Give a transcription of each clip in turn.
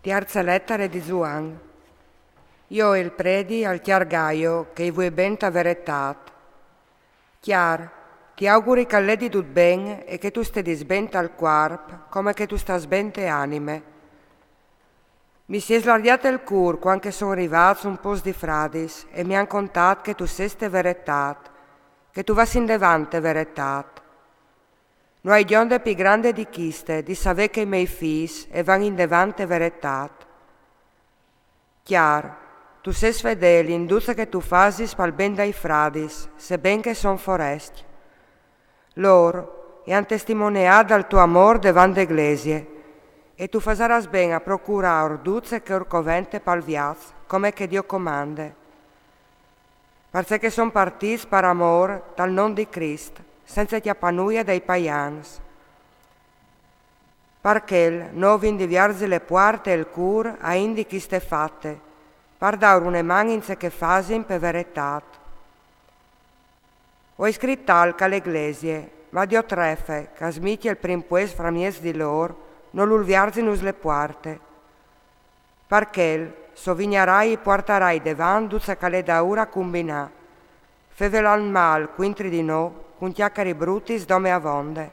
Terza lettera di Juan. Io il predi al chiargaio che vuoi ben ta verità. Chiar, ti auguri che lei di tutto ben e che tu stai ben al corpo come che tu stai ben te anime. Mi si è slardiato il cuore quando sono arrivato un po' di fradis e mi han contato che tu sei verità, che tu vas in devante verità. Non hai gionde più grande di chiste, di sapere che i miei figli e van in devante verità. Chiar, tu sei fedele in tutto che tu fasis pal ben dai fradis, se ben che son foresti. Loro e han testimoniato al tuo amor devant l'eglesie, e tu fasaras ben a procurare duzze che orcovente pal viaz, come che Dio comande. Perché son partiti per amor dal nome di Cristo, senza ti appanuia dei paians. Perché non vi indiviarsi le porte e il cur a indi chi ste fatte, per dare une maninze che fasin per verità. Ho scritto che l'Eglesie, ma Dio trefe, che smiti il prim pues fra mies di loro, non l'ulviarsinus le porte. Perché sovignarai e portarai devanduzza che le da ora combinà, fevelo al mal quintri di no, con chiacchieri brutis dome avonde.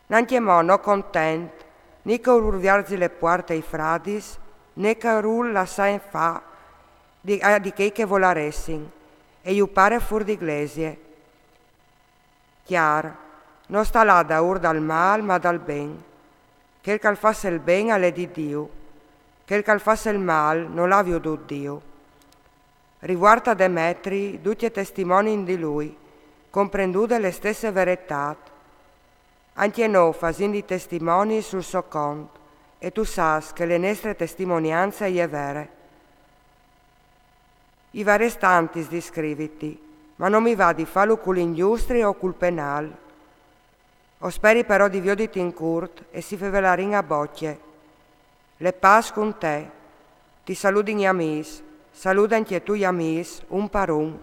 Non chiamò no content, né che urviarsi le porte ai fradis, né che rul la sain fa di che volaressin, e io pare fur di iglesie. Chiar, non sta là da ur dal mal, ma dal ben. Che il fasse il ben alle di Dio, che il fasse il mal non l'ha veduto Dio. Riguarda Demetri, tutti testimoni di lui, comprendude le stesse verità. Anche noi facendo testimoni sul suo conto, e tu sai che le nostre testimonianze è vere. I va restanti di scriviti, ma non mi va di farlo con l'ingiustri o col penal. O speri però di vioditi in curt e si fevelarin a bocce. Le pas con te, ti saluti gli amici, saluta anche tu gli amici, un per un.